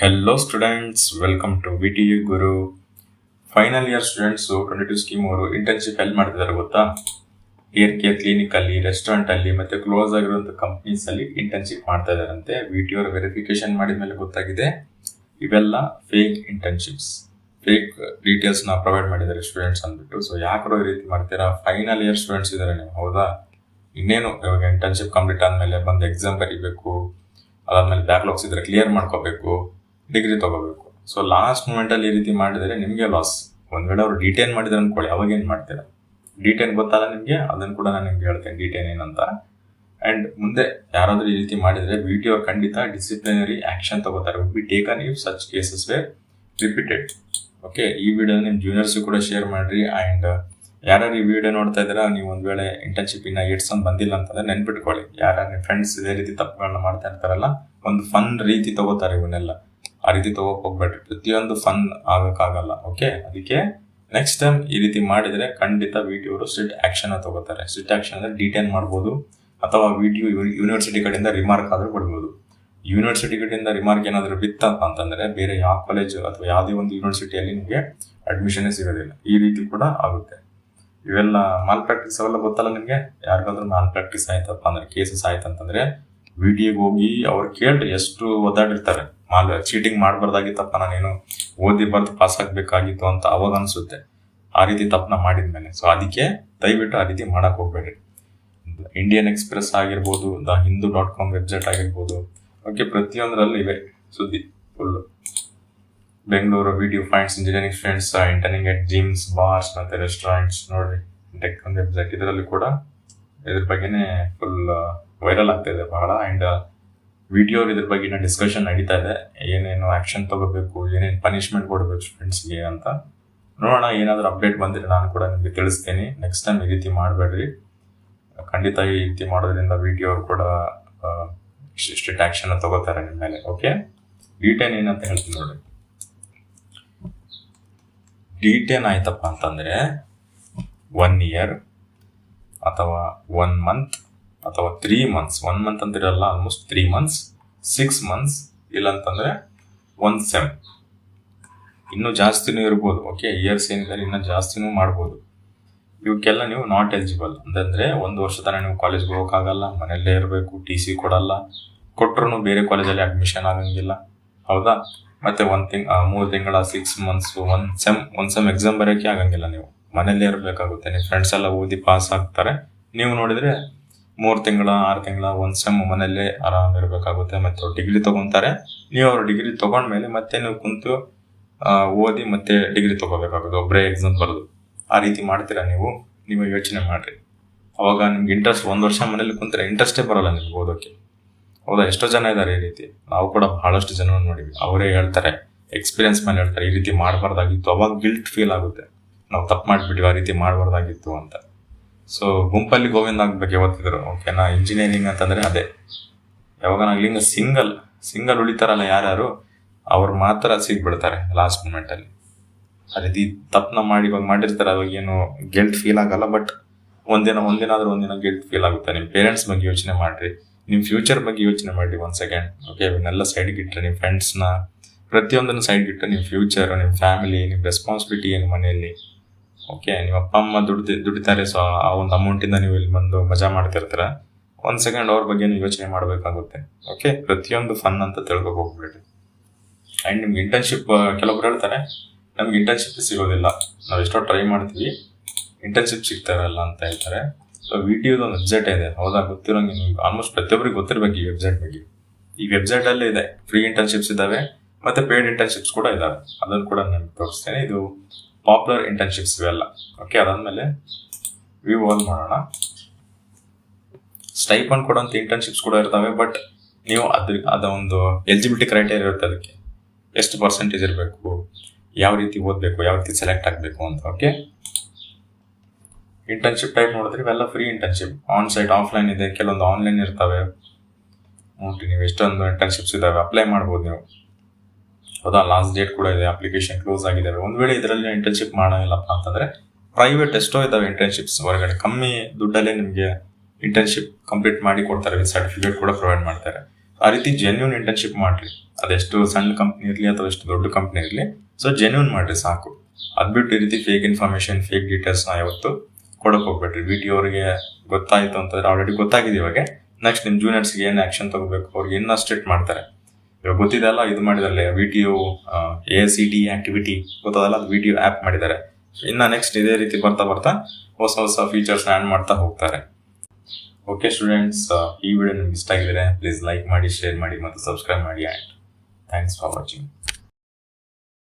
Hello students, welcome to VTU Guru. Final year students 22 scheme ಅವರು internship ಎಲ್ಲಿ ಮಾಡ್ತಿದ್ದಾರೆ ಗೊತ್ತಾ? ಏರ್ ಕೇರ್ ಕ್ಲಿನಿಕ್ ಅಲ್ಲಿ, ರೆಸ್ಟೋರೆಂಟ್ ಅಲ್ಲಿ ಮತ್ತೆ ಕ್ಲೋಸ್ ಆಗಿರುವಂತ ಕಂಪನೀಸ್ ಅಲ್ಲಿ ಇಂಟರ್ನ್ಶಿಪ್ ಮಾಡ್ತಾ ಇದಾರಂತೆ. VTU ವೆರಿಫಿಕೇಶನ್ ಮಾಡಿದ ಮೇಲೆ ಗೊತ್ತಾಗಿದೆ ಇವೆಲ್ಲ ಫೇಕ್ ಇಂಟರ್ನ್ಶಿಪ್ಸ್, ಫೇಕ್ ಡೀಟೇಲ್ಸ್ ನ ಪ್ರೊವೈಡ್ ಮಾಡಿದ್ದಾರೆ ಸ್ಟೂಡೆಂಟ್ಸ್ ಅಂದ್ಬಿಟ್ಟು. ಸೊ ಯಾಕೋ ಈ ರೀತಿ ಮಾಡ್ತೀರಾ? ಫೈನಲ್ ಇಯರ್ ಸ್ಟೂಡೆಂಟ್ಸ್ ಇದಾರೆ ನೀವು, ಹೌದಾ? ಇನ್ನೇನು ಇವಾಗ ಇಂಟರ್ನ್ಶಿಪ್ ಕಂಪ್ಲೀಟ್ ಆದ್ಮೇಲೆ ಬಂದು ಎಕ್ಸಾಮ್ ಬರೀಬೇಕು, ಅದಾದ್ಮೇಲೆ ಬ್ಯಾಕ್ಲಾಗ್ಸ್ ಇದ್ರೆ ಕ್ಲಿಯರ್ ಮಾಡ್ಕೋಬೇಕು, ಡಿಗ್ರಿ ತಗೋಬೇಕು. ಸೊ ಲಾಸ್ಟ್ ಮೂಮೆಂಟ್ ಅಲ್ಲಿ ಈ ರೀತಿ ಮಾಡಿದರೆ ನಿಮ್ಗೆ ಲಾಸ್. ಒಂದ್ ವೇಳೆ ಅವ್ರು ಡಿಟೇನ್ ಮಾಡಿದ್ರೆ ಅನ್ಕೊಳ್ಳಿ, ಅವಾಗ ಏನ್ ಮಾಡ್ತೀರಾ? ಡಿಟೇನ್ ಗೊತ್ತಲ್ಲ ನಿಮ್ಗೆ, ಅದನ್ನ ಕೂಡ ನಾನು ನಿಮ್ಗೆ ಹೇಳ್ತೇನೆ ಡಿಟೇನ್ ಏನಂತ. ಅಂಡ್ ಮುಂದೆ ಯಾರಾದ್ರೂ ಈ ರೀತಿ ಮಾಡಿದ್ರೆ VTU ಖಂಡಿತ ಡಿಸಿಪ್ಲಿನರಿ ಆಕ್ಷನ್ ತಗೋತಾರೆ. Be taken if such cases wear repeated. Okay, ಈ ವಿಡಿಯೋ ನಿಮ್ ಜೂನಿಯರ್ಸ್ ಕೂಡ ಶೇರ್ ಮಾಡ್ರಿ. ಅಂಡ್ ಯಾರು ಈ ವಿಡಿಯೋ ನೋಡ್ತಾ ಇದ್ದೀರಾ, ನೀವು ಒಂದ್ ವೇಳೆ ಇಂಟರ್ನ್ಶಿಪ್ ಇನ್ನ ಎಡ್ಸನ್ ಬಂದಿಲ್ಲ ಅಂತಂದ್ರೆ ನೆನ್ಪಿಟ್ಕೊಳ್ಳಿ, ಯಾರು ನಿಮ್ಮ ಫ್ರೆಂಡ್ಸ್ ಇದೇ ರೀತಿ ತಪ್ಪುಗಳನ್ನ ಮಾಡ್ತಾ ಇರ್ತಾರಲ್ಲ, ಒಂದು ಫನ್ ರೀತಿ ತಗೋತಾರೆ ಇವನ್ನೆಲ್ಲ. ಆ ರೀತಿ ತಗೋಕ್ ಹೋಗ್ಬೇಡ್ರಿ, ಪ್ರತಿಯೊಂದು ಫನ್ ಆಗಕ್ಕಾಗಲ್ಲ. ಓಕೆ, ಅದಕ್ಕೆ ನೆಕ್ಸ್ಟ್ ಟೈಮ್ ಈ ರೀತಿ ಮಾಡಿದ್ರೆ ಖಂಡಿತ VTU ಅವರು ಸ್ಟ್ರಿಕ್ಟ್ ಆಕ್ಷನ್ ತಗೋತಾರೆ. ಸ್ಟ್ರಿಕ್ಟ್ ಆಕ್ಷನ್ ಅಂದ್ರೆ ಡಿಟೇನ್ ಮಾಡ್ಬೋದು, ಅಥವಾ VTU ಯೂನಿವರ್ಸಿಟಿ ಕಡೆಯಿಂದ ರಿಮಾರ್ಕ್ ಆದ್ರೂ ಕೊಡ್ಬೋದು. ಯೂನಿವರ್ಸಿಟಿ ಕಡೆಯಿಂದ ರಿಮಾರ್ಕ್ ಏನಾದ್ರು ಬಿತ್ತಪ್ಪ ಅಂತಂದ್ರೆ ಬೇರೆ ಯಾವ ಕಾಲೇಜ್ ಅಥವಾ ಯಾವುದೇ ಒಂದು ಯೂನಿವರ್ಸಿಟಿಯಲ್ಲಿ ನಿಮಗೆ ಅಡ್ಮಿಷನ್ ಸಿಗೋದಿಲ್ಲ. ಈ ರೀತಿ ಕೂಡ ಆಗುತ್ತೆ. ಇವೆಲ್ಲ ಮಾಲ್ ಪ್ರಾಕ್ಟೀಸ್ ಅವೆಲ್ಲ ಗೊತ್ತಲ್ಲ ನಿಮ್ಗೆ. ಯಾರಿಗಾದ್ರೂ ಮಾಲ್ ಪ್ರಾಕ್ಟೀಸ್ ಆಯ್ತಪ್ಪ ಅಂದ್ರೆ, ಕೇಸಸ್ ಆಯ್ತಂತಂದ್ರೆ VTUಗೆ ಹೋಗಿ ಅವ್ರು ಕೇಳ್ರಿ, ಎಷ್ಟು ಒದ್ದಾಡಿರ್ತಾರೆ. ಚೀಟಿಂಗ್ ಮಾಡಬಾರ್ದಾಗಿತ್ತಪ್ಪ, ನಾನೇನು ಓದಿ ಬರ್ದು ಪಾಸ್ ಆಗ್ಬೇಕಾಗಿತ್ತು ಅಂತ ಅವಾಗ ಅನ್ಸುತ್ತೆ, ಆ ರೀತಿ ತಪ್ಪನ ಮಾಡಿದ್ಮೇಲೆ. ಸೊ ಅದಕ್ಕೆ ದಯವಿಟ್ಟು ಆ ರೀತಿ ಮಾಡಕ್ ಹೋಗ್ಬೇಡ್ರಿ. ಇಂಡಿಯನ್ ಎಕ್ಸ್ಪ್ರೆಸ್ ಆಗಿರ್ಬೋದು, thehindu.com ವೆಬ್ಸೈಟ್ ಆಗಿರ್ಬೋದು, ಓಕೆ, ಪ್ರತಿಯೊಂದರಲ್ಲೂ ಇವೆ ಸುದ್ದಿ full. Bengaluru VTU finds engineering students interning at gyms, bars ಮತ್ತೆ ರೆಸ್ಟೋರೆಂಟ್ಸ್. ನೋಡ್ರಿ, ಟೆಕ್ ಒಂದು ವೆಬ್ಸೈಟ್, ಇದರಲ್ಲಿ ಕೂಡ ಇದ್ರ ಬಗ್ಗೆನೇ ಫುಲ್ ವೈರಲ್ ಆಗ್ತಾ ಇದೆ ಬಹಳ. ಅಂಡ್ VTU ಇದ್ರ ಬಗ್ಗೆ ಡಿಸ್ಕಷನ್ ನಡೀತಾ ಇದೆ, ಏನೇನು ಆಕ್ಷನ್ ತಗೋಬೇಕು, ಏನೇನು ಪನಿಷ್ಮೆಂಟ್ ಕೊಡಬೇಕು ಸ್ಟೂಡೆಂಟ್ಸ್ಗೆ ಅಂತ. ನೋಡೋಣ, ಏನಾದರೂ ಅಪ್ಡೇಟ್ ಬಂದಿದ್ರೆ ನಾನು ಕೂಡ ನಿಮಗೆ ತಿಳಿಸ್ತೇನೆ. ನೆಕ್ಸ್ಟ್ ಟೈಮ್ ಈ ರೀತಿ ಮಾಡಬೇಡ್ರಿ. ಖಂಡಿತ ಈ ರೀತಿ ಮಾಡೋದ್ರಿಂದ VTU ಅವರು ಕೂಡ ಸ್ಟ್ರಿಕ್ಟ್ ಆಕ್ಷನ್ ತಗೋತಾರೆ ನಿಮ್ಮ ಮೇಲೆ. ಓಕೆ, ಡಿಟೇನ್ ಏನಂತ ಹೇಳ್ತೀನಿ ನೋಡಿ. ಡಿಟೇನ್ ಆಯ್ತಪ್ಪ ಅಂತಂದ್ರೆ 1 year ಅಥವಾ 1 month ಅಥವಾ 3 months. 1 month ಅಂತಿರಲ್ಲ, ಆಲ್ಮೋಸ್ಟ್ 3 months, 6 months, ಇಲ್ಲಂತಂದ್ರೆ 1 sem. ಇನ್ನೂ ಜಾಸ್ತಿನೂ ಇರ್ಬೋದು. ಓಕೆ, ಇಯರ್ಸ್ ಏನಿದೆ ಇನ್ನೂ ಜಾಸ್ತಿನೂ ಮಾಡ್ಬೋದು. ಇವಕ್ಕೆಲ್ಲ ನೀವು ನಾಟ್ ಎಲಿಜಿಬಲ್. ಅಂತಂದ್ರೆ 1 ವರ್ಷ ತನಕ ನೀವು ಕಾಲೇಜ್ಗೆ ಹೋಗೋಕ್ಕಾಗಲ್ಲ, ಮನೆಯಲ್ಲೇ ಇರಬೇಕು, TC ಕೊಡಲ್ಲ, ಕೊಟ್ಟರು ಬೇರೆ ಕಾಲೇಜಲ್ಲಿ ಅಡ್ಮಿಷನ್ ಆಗಂಗಿಲ್ಲ, ಹೌದಾ? ಮತ್ತೆ 3 ತಿಂಗಳ, 6 months, 1 sem ಎಕ್ಸಾಮ್ ಬರೋಕೆ ಆಗಂಗಿಲ್ಲ. ನೀವು ಮನೆಯಲ್ಲೇ ಇರಬೇಕಾಗುತ್ತೆ. ನಿಮ್ಮ ಫ್ರೆಂಡ್ಸ್ ಎಲ್ಲ ಓದಿ ಪಾಸ್ ಆಗ್ತಾರೆ, ನೀವು ನೋಡಿದ್ರೆ 3 ತಿಂಗಳ, 6 ತಿಂಗಳ, 1 sem ಮನೆಯಲ್ಲೇ ಆರಾಮ್ ಇರಬೇಕಾಗುತ್ತೆ. ಮತ್ತೆ ಅವ್ರು ಡಿಗ್ರಿ ತಗೊಂತಾರೆ, ನೀವು ಅವ್ರ ಡಿಗ್ರಿ ತಗೊಂಡ್ಮೇಲೆ ಮತ್ತೆ ನೀವು ಕುಂತು ಓದಿ ಮತ್ತೆ ಡಿಗ್ರಿ ತಗೋಬೇಕಾಗುತ್ತೆ, ಒಬ್ಬರೇ ಎಕ್ಸಾಮ್ ಬರೋದು. ಆ ರೀತಿ ಮಾಡ್ತೀರಾ ನೀವು ಯೋಚನೆ ಮಾಡ್ರಿ. ಅವಾಗ ನಿಮ್ಗೆ ಇಂಟ್ರೆಸ್ಟ್, 1 ವರ್ಷ ಮನೇಲಿ ಕುಂತ್ರೆ ಇಂಟ್ರೆಸ್ಟೇ ಬರೋಲ್ಲ ನಿಮ್ಗೆ ಓದೋಕೆ, ಹೌದಾ? ಎಷ್ಟೋ ಜನ ಇದ್ದಾರೆ ಈ ರೀತಿ. ನಾವು ಕೂಡ ಬಹಳಷ್ಟು ಜನ ನೋಡಿವಿ, ಅವರೇ ಹೇಳ್ತಾರೆ, ಎಕ್ಸ್ಪೀರಿಯನ್ಸ್ ಮೇಲೆ ಹೇಳ್ತಾರೆ, ಈ ರೀತಿ ಮಾಡಬಾರ್ದಾಗಿತ್ತು. ಅವಾಗ ಗಿಲ್ಟ್ ಫೀಲ್ ಆಗುತ್ತೆ, ನಾವು ತಪ್ಪು ಮಾಡಿಬಿಟ್ಟಿವಿ, ಆ ರೀತಿ ಮಾಡಬಾರ್ದಾಗಿತ್ತು ಅಂತ. ಸೊ ಗುಂಪಲ್ಲಿ ಗೋವಿಂದ ಆಗ್ಬೇಕು ಯಾವತ್ತಿದ್ರು. ಓಕೆನಾ? ಇಂಜಿನಿಯರಿಂಗ್ ಅಂತಂದ್ರೆ ಅದೇ. ಯಾವಾಗನಾಗ್ಲಿ ಸಿಂಗಲ್ ಉಳಿತಾರಲ್ಲ ಯಾರು, ಅವ್ರು ಮಾತ್ರ ಸಿಗ್ಬಿಡ್ತಾರೆ ಲಾಸ್ಟ್ ಮೂಮೆಂಟ್ ಅಲ್ಲಿ. ಆ ರೀತಿ ತಪ್ಪನ ಮಾಡಿ ಇವಾಗ ಮಾಡಿರ್ತಾರೆ, ಅವಾಗ ಏನು ಗಿಲ್ಟ್ ಫೀಲ್ ಆಗಲ್ಲ. ಬಟ್ ಒಂದಿನ ಗಿಲ್ಟ್ ಫೀಲ್ ಆಗುತ್ತೆ. ನಿಮ್ಮ ಪೇರೆಂಟ್ಸ್ ಬಗ್ಗೆ ಯೋಚನೆ ಮಾಡ್ರಿ, ನಿಮ್ಮ ಫ್ಯೂಚರ್ ಬಗ್ಗೆ ಯೋಚನೆ ಮಾಡಿ 1 second. ಓಕೆ, ಇವನ್ನೆಲ್ಲ ಸೈಡ್ಗೆ ಇಟ್ಟರೆ, ನಿಮ್ಮ ಫ್ರೆಂಡ್ಸ್ನ ಪ್ರತಿಯೊಂದನ್ನು ಸೈಡ್ಗೆ ಇಟ್ಟರೆ, ನಿಮ್ಮ ಫ್ಯೂಚರ್, ನಿಮ್ಮ ಫ್ಯಾಮಿಲಿ, ನಿಮ್ಮ ರೆಸ್ಪಾನ್ಸಿಬಿಲಿಟಿ ಏನು ಮನೆಯಲ್ಲಿ. ಓಕೆ, ನಿಮ್ಮ ಅಪ್ಪ ಅಮ್ಮ ದುಡಿತಾರೆ. ಸೊ ಆ ಒಂದು ಅಮೌಂಟಿಂದ ನೀವು ಇಲ್ಲಿ ಬಂದು ಮಜಾ ಮಾಡ್ತಿರ್ತೀರ. 1 second ಅವ್ರ ಬಗ್ಗೆ ನೀವು ಯೋಚನೆ ಮಾಡಬೇಕಾಗುತ್ತೆ. ಓಕೆ, ಪ್ರತಿಯೊಂದು ಫನ್ ಅಂತ ತಿಳ್ಕೊಕ್ ಹೋಗ್ಬೇಡ್ರಿ. ಆ್ಯಂಡ್ ನಿಮ್ಗೆ ಇಂಟರ್ನ್ಶಿಪ್, ಕೆಲವೊಬ್ರು ಹೇಳ್ತಾರೆ ನಮ್ಗೆ ಇಂಟರ್ನ್ಶಿಪ್ ಸಿಗೋದಿಲ್ಲ, ನಾವು ಎಷ್ಟೋ ಟ್ರೈ ಮಾಡ್ತೀವಿ, ಇಂಟರ್ನ್ಶಿಪ್ ಸಿಗ್ತಾ ಇರಲ್ಲ ಅಂತ ಹೇಳ್ತಾರೆ. ಸೊ VTUದು ಒಂದು ವೆಬ್ಸೈಟ್ ಇದೆ, ಹೌದಾ? ಗೊತ್ತಿರೋಂಗೆ ನಿಮ್ಗೆ ಆಲ್ಮೋಸ್ಟ್ ಪ್ರತಿಯೊಬ್ಬರಿಗೆ ಗೊತ್ತಿರಬೇಕು ಈ ವೆಬ್ಸೈಟ್ ಬಗ್ಗೆ. ಈ ವೆಬ್ಸೈಟ್ ಅಲ್ಲೇ ಇದೆ, ಫ್ರೀ ಇಂಟರ್ನ್ಶಿಪ್ಸ್ ಇದಾವೆ, ಮತ್ತೆ ಪೇಯ್ಡ್ ಇಂಟರ್ನ್ಶಿಪ್ಸ್ ಕೂಡ ಇದಾವೆ. ಅದನ್ನು ಕೂಡ ನಾನು ತೋರಿಸ್ತೇನೆ. ಇದು ಪಾಪ್ಯುಲರ್ ಇಂಟರ್ನ್ಶಿಪ್ಸ್ ಇವೆಲ್ಲ. ಓಕೆ, ಅದಾದ್ಮೇಲೆ ವ್ಯೂ ಆಲ್ ಮಾಡೋಣ. ಸ್ಟೈಪಂಡ್ ಕೊಡುವಂಥ ಇಂಟರ್ನ್ಶಿಪ್ಸ್ ಕೂಡ ಇರ್ತವೆ, ಬಟ್ ನೀವು ಅದೊಂದು ಎಲಿಜಿಬಿಲಿಟಿ ಕ್ರೈಟೇರಿಯಾ ಇರುತ್ತೆ. ಅದಕ್ಕೆ ಎಷ್ಟು ಪರ್ಸೆಂಟೇಜ್ ಇರಬೇಕು, ಯಾವ ರೀತಿ ಓದಬೇಕು, ಯಾವ ರೀತಿ ಸೆಲೆಕ್ಟ್ ಆಗಬೇಕು ಅಂತ. ಓಕೆ, ಇಂಟರ್ನ್ಶಿಪ್ ಟೈಪ್ ನೋಡಿದ್ರೆ ಇವೆಲ್ಲ free internship. On site, offline ಇದೆ, ಕೆಲವೊಂದು ಆನ್ಲೈನ್ ಇರ್ತವೆ. ನೋಡಿ, ನೀವು ಎಷ್ಟೊಂದು ಇಂಟರ್ನ್ಶಿಪ್ಸ್ ಇದಾವೆ, ಅಪ್ಲೈ ಮಾಡ್ಬೋದು ನೀವು, ಹೌದಾ? ಲಾಸ್ಟ್ ಡೇಟ್ ಕೂಡ ಇದೆ, ಅಪ್ಲಿಕೇಶನ್ ಕ್ಲೋಸ್ ಆಗಿದ್ದಾವೆ. ಒಂದು ವೇಳೆ ಇದರಲ್ಲಿ ಇಂಟರ್ನ್ಶಿಪ್ ಮಾಡೋಂಗಿಲ್ಲಪ್ಪ ಅಂತಂದ್ರೆ ಪ್ರೈವೇಟ್ ಎಷ್ಟೋ ಇದಾವೆ ಇಂಟರ್ನ್ಶಿಪ್ಸ್ ಹೊರಗಡೆ, ಕಮ್ಮಿ ದುಡ್ಡಲ್ಲೇ ನಿಮಗೆ ಇಂಟರ್ನ್ಶಿಪ್ ಕಂಪ್ಲೀಟ್ ಮಾಡಿ ಕೊಡ್ತಾರೆ, ವಿತ್ ಸರ್ಟಿಫಿಕೇಟ್ ಕೂಡ ಪ್ರೊವೈಡ್ ಮಾಡ್ತಾರೆ. ಆ ರೀತಿ ಜೆನ್ಯೂನ್ ಇಂಟರ್ನ್ಶಿಪ್ ಮಾಡ್ರಿ. ಅದೆಷ್ಟು ಸಣ್ಣ ಕಂಪ್ನಿ ಇರಲಿ ಅಥವಾ ಎಷ್ಟು ದೊಡ್ಡ ಕಂಪ್ನಿ ಇರಲಿ, ಸೊ ಜೆನ್ಯೂನ್ ಮಾಡ್ರಿ ಸಾಕು. ಅದ್ ಬಿಟ್ಟು ಈ ರೀತಿ ಫೇಕ್ ಇನ್ಫಾರ್ಮೇಶನ್, ಫೇಕ್ ಡೀಟೇಲ್ಸ್ನ ಯಾವತ್ತು ಕೊಡಕ್ ಹೋಗ್ಬೇಡ್ರಿ. VTO ಅವ್ರಿಗೆ ಗೊತ್ತಾಯ್ತು ಅಂತಂದ್ರೆ ಆಲ್ರೆಡಿ ಗೊತ್ತಾಗಿದೆ. ಇವಾಗ ನೆಕ್ಸ್ಟ್ ನಿಮ್ಮ ಜೂನಿಯರ್ಸ್ಗೆ ಏನು ಆಕ್ಷನ್ ತಗೋಬೇಕು, ಅವ್ರಿಗೆ ಏನು ಸ್ಟ್ರಿಕ್ಟ್ ಮಾಡ್ತಾರೆ ಇವಾಗ ಗೊತ್ತಿದೆಲ್ಲ. ಇದು ಮಾಡಿದಾರಲ್ಲ VTO AICT ಆಕ್ಟಿವಿಟಿ ಗೊತ್ತದಲ್ಲ, ಅದು VTO ಆ್ಯಪ್ ಮಾಡಿದ್ದಾರೆ. ಇನ್ನು ನೆಕ್ಸ್ಟ್ ಇದೇ ರೀತಿ ಬರ್ತಾ ಬರ್ತಾ ಹೊಸ ಫೀಚರ್ಸ್ ಆ್ಯಡ್ ಮಾಡ್ತಾ ಹೋಗ್ತಾರೆ. ಓಕೆ ಸ್ಟೂಡೆಂಟ್ಸ್, ಈ ವಿಡಿಯೋ ನಿಮ್ಗೆ ಇಷ್ಟ ಆಗಿದ್ರೆ ಪ್ಲೀಸ್ ಲೈಕ್ ಮಾಡಿ, ಶೇರ್ ಮಾಡಿ ಮತ್ತು ಸಬ್ಸ್ಕ್ರೈಬ್ ಮಾಡಿ. And thanks for watching.